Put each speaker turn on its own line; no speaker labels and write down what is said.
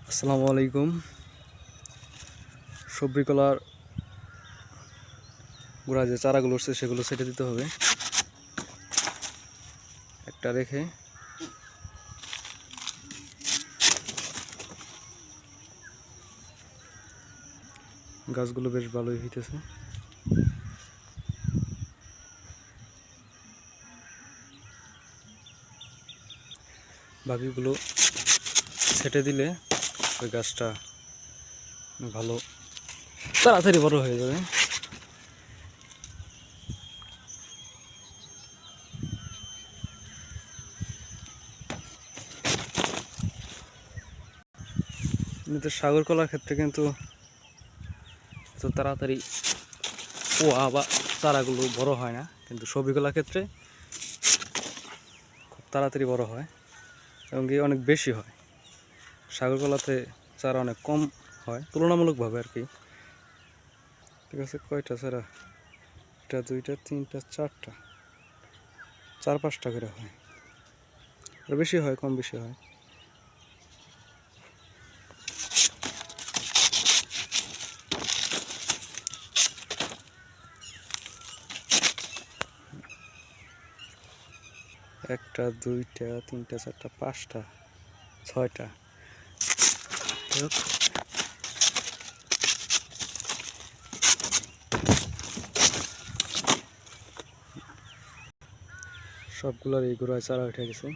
আসসালামু আলাইকুম। সবজি কলার গোড়া যে চারাগুলো উঠছে সেগুলো ছেটে দিতে হবে একটা রেখে। গাছগুলো বেশ ভালোই হইতেছে। বাকিগুলো ছেটে দিলে ওই গাছটা ভালো তাড়াতাড়ি বড় হয়ে যাবে। এমনিতে সাগর কলার ক্ষেত্রে কিন্তু এত তাড়াতাড়ি পোয়া বা চারাগুলো বড় হয় না, কিন্তু সবজি কলার ক্ষেত্রে খুব তাড়াতাড়ি বড় হয় এবং কি অনেক বেশি হয়। সাগর কলাতে চারা অনেক কম হয় তুলনামূলকভাবে আর কি। ঠিক আছে, কয়টা চারা? একটা, দুইটা, তিনটা, চারটা, চার পাঁচটা করে হয়, আর বেশি হয়, কম বেশি হয়। একটা, দুইটা, তিনটা, চারটা, পাঁচটা, ছয়টা। সবগুলোর এই গোড়ায় চারা উঠে গেছে।